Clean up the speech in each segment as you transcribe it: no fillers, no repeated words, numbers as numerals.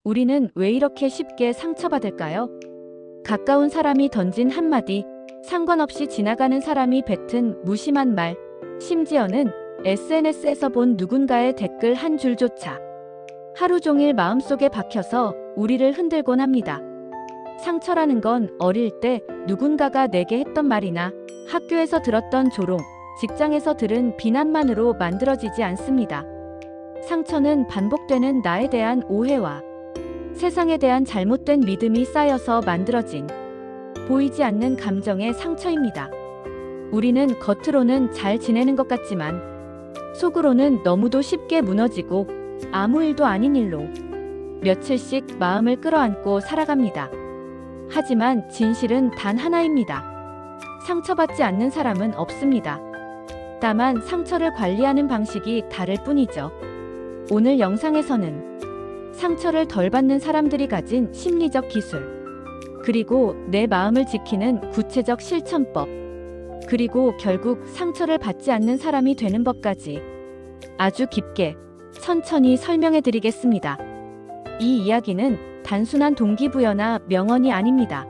우리는 왜 이렇게 쉽게 상처받을까요? 가까운 사람이 던진 한마디, 상관없이 지나가는 사람이 뱉은 무심한 말, 심지어는 SNS에서 본 누군가의 댓글 한 줄조차 하루 종일 마음속에 박혀서 우리를 흔들곤 합니다. 상처라는 건 어릴 때 누군가가 내게 했던 말이나 학교에서 들었던 조롱, 직장에서 들은 비난만으로 만들어지지 않습니다. 상처는 반복되는 나에 대한 오해와 세상에 대한 잘못된 믿음이 쌓여서 만들어진 보이지 않는 감정의 상처입니다. 우리는 겉으로는 잘 지내는 것 같지만 속으로는 너무도 쉽게 무너지고 아무 일도 아닌 일로 며칠씩 마음을 끌어안고 살아갑니다. 하지만 진실은 단 하나입니다. 상처받지 않는 사람은 없습니다. 다만 상처를 관리하는 방식이 다를 뿐이죠. 오늘 영상에서는 상처를 덜 받는 사람들이 가진 심리적 기술, 그리고 내 마음을 지키는 구체적 실천법, 그리고 결국 상처를 받지 않는 사람이 되는 법까지 아주 깊게 천천히 설명해 드리겠습니다. 이 이야기는 단순한 동기부여나 명언이 아닙니다.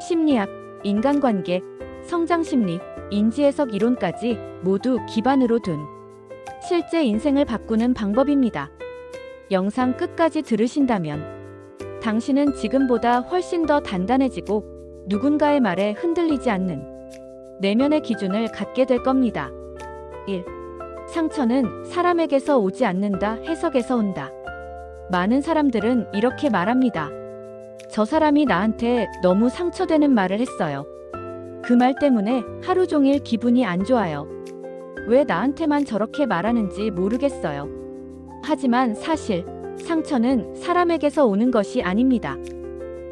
심리학, 인간관계, 성장심리, 인지해석 이론까지 모두 기반으로 둔 실제 인생을 바꾸는 방법입니다. 영상 끝까지 들으신다면 당신은 지금보다 훨씬 더 단단해지고 누군가의 말에 흔들리지 않는 내면의 기준을 갖게 될 겁니다. 1. 상처는 사람에게서 오지 않는다, 해석에서 온다. 많은 사람들은 이렇게 말합니다. 저 사람이 나한테 너무 상처되는 말을 했어요. 그 말 때문에 하루 종일 기분이 안 좋아요. 왜 나한테만 저렇게 말하는지 모르겠어요. 하지만 사실 상처는 사람에게서 오는 것이 아닙니다.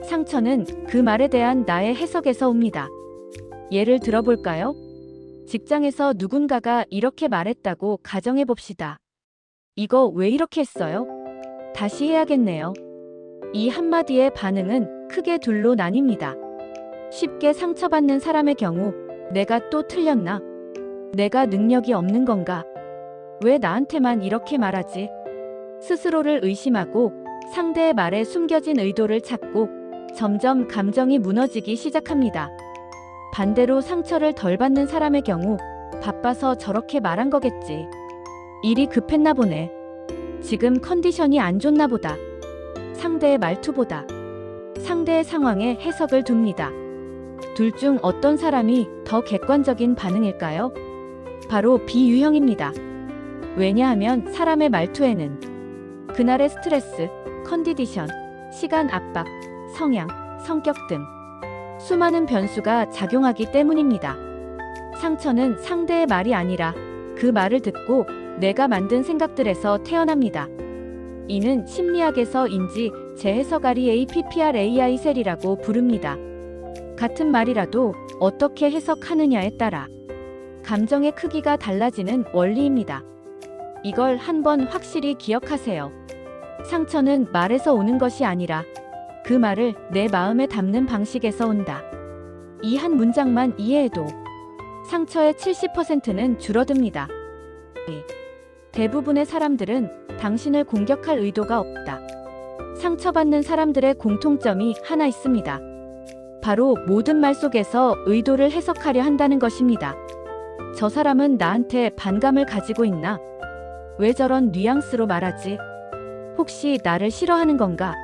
상처는 그 말에 대한 나의 해석에서 옵니다. 예를 들어볼까요? 직장에서 누군가가 이렇게 말했다고 가정해 봅시다. 이거 왜 이렇게 했어요? 다시 해야겠네요. 이 한마디의 반응은 크게 둘로 나뉩니다. 쉽게 상처받는 사람의 경우, 내가 또 틀렸나? 내가 능력이 없는 건가? 왜 나한테만 이렇게 말하지? 스스로를 의심하고 상대의 말에 숨겨진 의도를 찾고 점점 감정이 무너지기 시작합니다. 반대로 상처를 덜 받는 사람의 경우, 바빠서 저렇게 말한 거겠지. 일이 급했나 보네. 지금 컨디션이 안 좋나 보다. 상대의 말투보다 상대의 상황에 해석을 둡니다. 둘 중 어떤 사람이 더 객관적인 반응일까요? 바로 B유형입니다. 왜냐하면 사람의 말투에는 그날의 스트레스, 컨디션, 시간 압박, 성향, 성격 등 수많은 변수가 작용하기 때문입니다. 상처는 상대의 말이 아니라 그 말을 듣고 내가 만든 생각들에서 태어납니다. 이는 심리학에서 인지 재해석아리 APPRAI 셀이라고 부릅니다. 같은 말이라도 어떻게 해석하느냐에 따라 감정의 크기가 달라지는 원리입니다. 이걸 한번 확실히 기억하세요. 상처는 말에서 오는 것이 아니라 그 말을 내 마음에 담는 방식에서 온다. 이 한 문장만 이해해도 상처의 70%는 줄어듭니다. 대부분의 사람들은 당신을 공격할 의도가 없다. 상처받는 사람들의 공통점이 하나 있습니다. 바로 모든 말 속에서 의도를 해석하려 한다는 것입니다. 저 사람은 나한테 반감을 가지고 있나? 왜 저런 뉘앙스로 말하지? 혹시 나를 싫어하는 건가?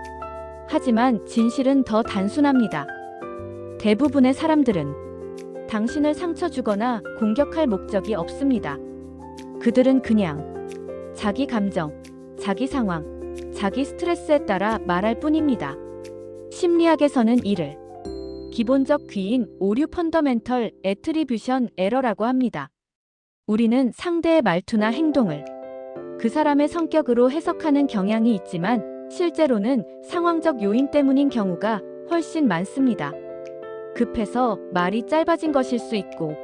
하지만 진실은 더 단순합니다. 대부분의 사람들은 당신을 상처 주거나 공격할 목적이 없습니다. 그들은 그냥 자기 감정, 자기 상황, 자기 스트레스에 따라 말할 뿐입니다. 심리학에서는 이를 기본적 귀인 오류 펀더멘털 애트리뷰션 에러라고 합니다. 우리는 상대의 말투나 행동을 그 사람의 성격으로 해석하는 경향이 있지만 실제로는 상황적 요인 때문인 경우가 훨씬 많습니다. 급해서 말이 짧아진 것일 수 있고,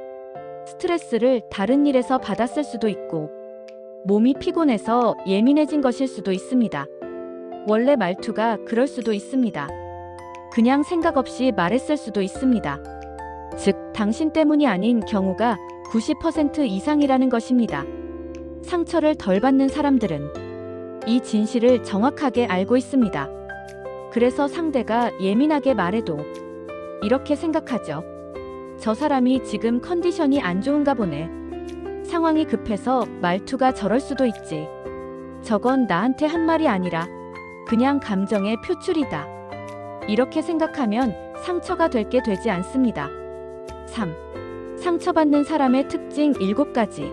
스트레스를 다른 일에서 받았을 수도 있고, 몸이 피곤해서 예민해진 것일 수도 있습니다. 원래 말투가 그럴 수도 있습니다. 그냥 생각 없이 말했을 수도 있습니다. 즉, 당신 때문이 아닌 경우가 90% 이상이라는 것입니다. 상처를 덜 받는 사람들은 이 진실을 정확하게 알고 있습니다. 그래서 상대가 예민하게 말해도 이렇게 생각하죠. 저 사람이 지금 컨디션이 안 좋은가 보네. 상황이 급해서 말투가 저럴 수도 있지. 저건 나한테 한 말이 아니라 그냥 감정의 표출이다. 이렇게 생각하면 상처가 될 게 되지 않습니다. 3. 상처받는 사람의 특징 7가지.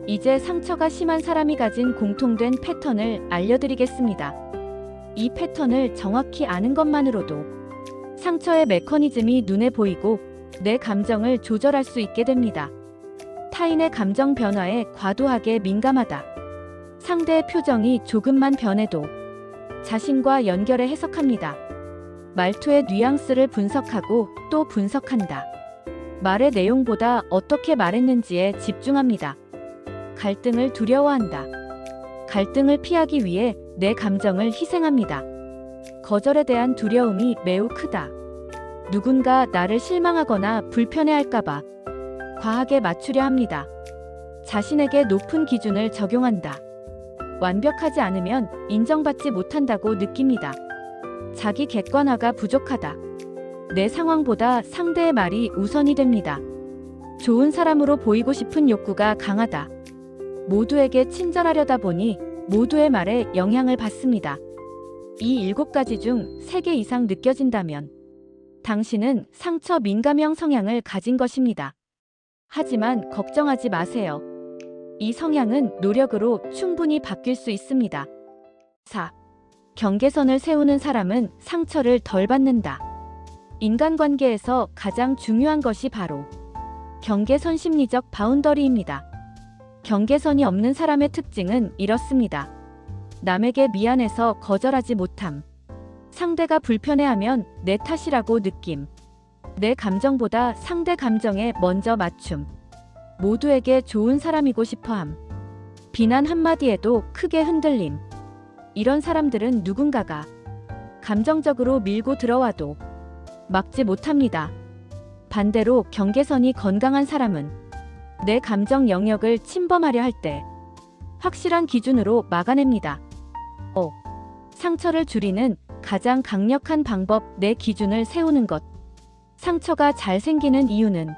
이제 상처가 심한 사람이 가진 공통된 패턴을 알려드리겠습니다. 이 패턴을 정확히 아는 것만으로도 상처의 메커니즘이 눈에 보이고 내 감정을 조절할 수 있게 됩니다. 타인의 감정 변화에 과도하게 민감하다. 상대의 표정이 조금만 변해도 자신과 연결해 해석합니다. 말투의 뉘앙스를 분석하고 또 분석한다. 말의 내용보다 어떻게 말했는지에 집중합니다. 갈등을 두려워한다. 갈등을 피하기 위해 내 감정을 희생합니다. 거절에 대한 두려움이 매우 크다. 누군가 나를 실망하거나 불편해할까봐 과하게 맞추려 합니다. 자신에게 높은 기준을 적용한다. 완벽하지 않으면 인정받지 못한다고 느낍니다. 자기 객관화가 부족하다. 내 상황보다 상대의 말이 우선이 됩니다. 좋은 사람으로 보이고 싶은 욕구가 강하다. 모두에게 친절하려다 보니 모두의 말에 영향을 받습니다. 이 7가지 중 3개 이상 느껴진다면 당신은 상처 민감형 성향을 가진 것입니다. 하지만 걱정하지 마세요. 이 성향은 노력으로 충분히 바뀔 수 있습니다. 4. 경계선을 세우는 사람은 상처를 덜 받는다. 인간관계에서 가장 중요한 것이 바로 경계선, 심리적 바운더리입니다. 경계선이 없는 사람의 특징은 이렇습니다. 남에게 미안해서 거절하지 못함. 상대가 불편해하면 내 탓이라고 느낌. 내 감정보다 상대 감정에 먼저 맞춤. 모두에게 좋은 사람이고 싶어함. 비난 한마디에도 크게 흔들림. 이런 사람들은 누군가가 감정적으로 밀고 들어와도 막지 못합니다. 반대로 경계선이 건강한 사람은 내 감정 영역을 침범하려 할 때 확실한 기준으로 막아냅니다. 5. 상처를 줄이는 가장 강력한 방법, 내 기준을 세우는 것. 상처가 잘 생기는 이유는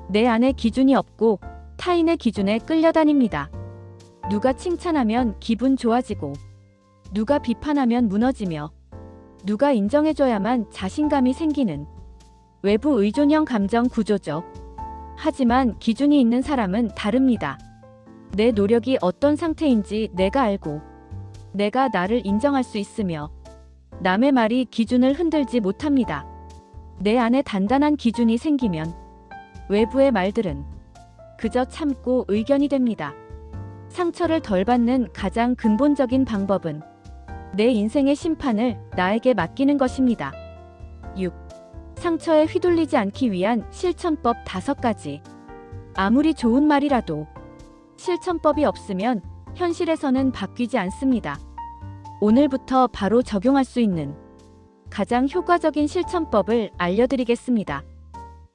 내 안에 기준이 없고 타인의 기준에 끌려다닙니다. 누가 칭찬하면 기분 좋아지고 누가 비판하면 무너지며 누가 인정해줘야만 자신감이 생기는 외부 의존형 감정 구조죠. 하지만 기준이 있는 사람은 다릅니다. 내 노력이 어떤 상태인지 내가 알고 내가 나를 인정할 수 있으며 남의 말이 기준을 흔들지 못합니다. 내 안에 단단한 기준이 생기면 외부의 말들은 그저 참고 의견이 됩니다. 상처를 덜 받는 가장 근본적인 방법은 내 인생의 심판을 나에게 맡기는 것입니다. 6. 상처에 휘둘리지 않기 위한 실천법 5가지. 아무리 좋은 말이라도 실천법이 없으면 현실에서는 바뀌지 않습니다. 오늘부터 바로 적용할 수 있는 가장 효과적인 실천법을 알려드리겠습니다.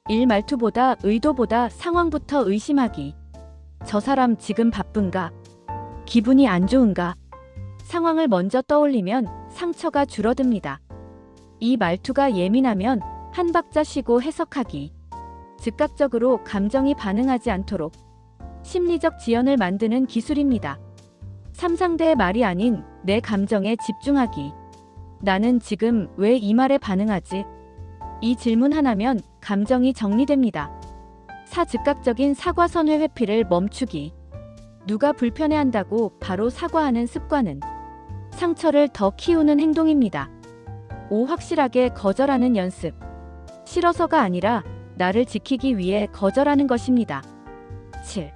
1. 말투보다 의도보다 상황부터 의심하기. 저 사람 지금 바쁜가? 기분이 안 좋은가? 상황을 먼저 떠올리면 상처가 줄어듭니다. 2. 말투가 예민하면 한 박자 쉬고 해석하기. 즉각적으로 감정이 반응하지 않도록 심리적 지연을 만드는 기술입니다. 3. 상대의 말이 아닌 내 감정에 집중하기. 나는 지금 왜 이 말에 반응하지? 이 질문 하나면 감정이 정리됩니다. 4. 즉각적인 사과 선회 회피를 멈추기. 누가 불편해한다고 바로 사과하는 습관은 상처를 더 키우는 행동입니다. 5. 확실하게 거절하는 연습. 싫어서가 아니라 나를 지키기 위해 거절하는 것입니다. 7.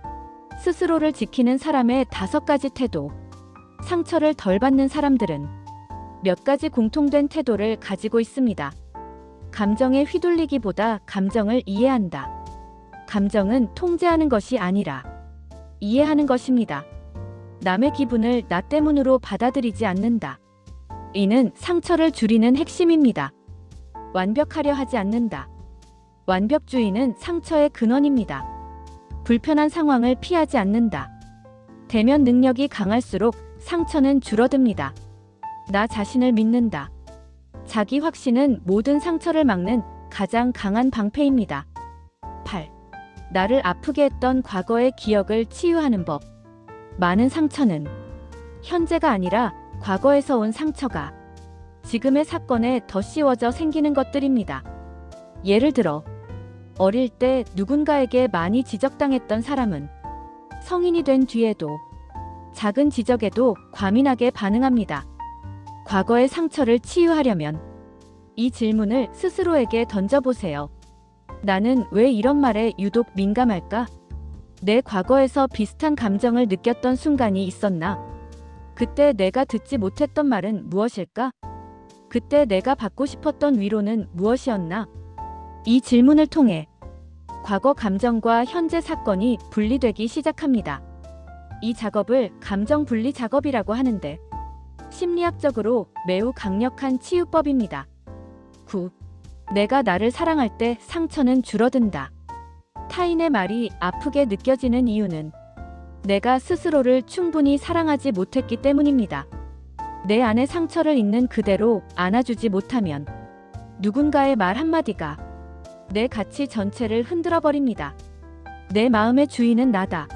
스스로를 지키는 사람의 5가지 태도. 상처를 덜 받는 사람들은 몇 가지 공통된 태도를 가지고 있습니다. 감정에 휘둘리기보다 감정을 이해한다. 감정은 통제하는 것이 아니라 이해하는 것입니다. 남의 기분을 나 때문으로 받아들이지 않는다. 이는 상처를 줄이는 핵심입니다. 완벽하려 하지 않는다. 완벽주의는 상처의 근원입니다. 불편한 상황을 피하지 않는다. 대면 능력이 강할수록 상처는 줄어듭니다. 나 자신을 믿는다. 자기 확신은 모든 상처를 막는 가장 강한 방패입니다. 8. 나를 아프게 했던 과거의 기억을 치유하는 법. 많은 상처는 현재가 아니라 과거에서 온 상처가 지금의 사건에 더 씌워져 생기는 것들입니다. 예를 들어, 어릴 때 누군가에게 많이 지적당했던 사람은 성인이 된 뒤에도 작은 지적에도 과민하게 반응합니다. 과거의 상처를 치유하려면 이 질문을 스스로에게 던져보세요. 나는 왜 이런 말에 유독 민감할까? 내 과거에서 비슷한 감정을 느꼈던 순간이 있었나? 그때 내가 듣지 못했던 말은 무엇일까? 그때 내가 받고 싶었던 위로는 무엇이었나? 이 질문을 통해 과거 감정과 현재 사건이 분리되기 시작합니다. 이 작업을 감정 분리 작업이라고 하는데 심리학적으로 매우 강력한 치유법입니다. 9. 내가 나를 사랑할 때 상처는 줄어든다. 타인의 말이 아프게 느껴지는 이유는 내가 스스로를 충분히 사랑하지 못했기 때문입니다. 내 안의 상처를 있는 그대로 안아주지 못하면 누군가의 말 한마디가 내 가치 전체를 흔들어 버립니다. 내 마음의 주인은 나다.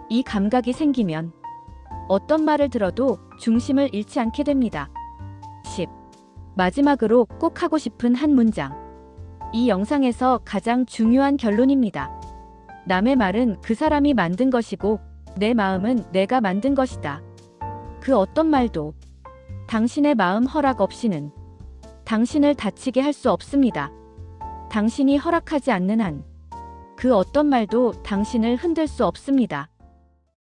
이 감각이 생기면 어떤 말을 들어도 중심을 잃지 않게 됩니다. 10. 마지막으로 꼭 하고 싶은 한 문장. 이 영상에서 가장 중요한 결론입니다. 남의 말은 그 사람이 만든 것이고 내 마음은 내가 만든 것이다. 그 어떤 말도 당신의 마음 허락 없이는 당신을 다치게 할 수 없습니다. 당신이 허락하지 않는 한 그 어떤 말도 당신을 흔들 수 없습니다.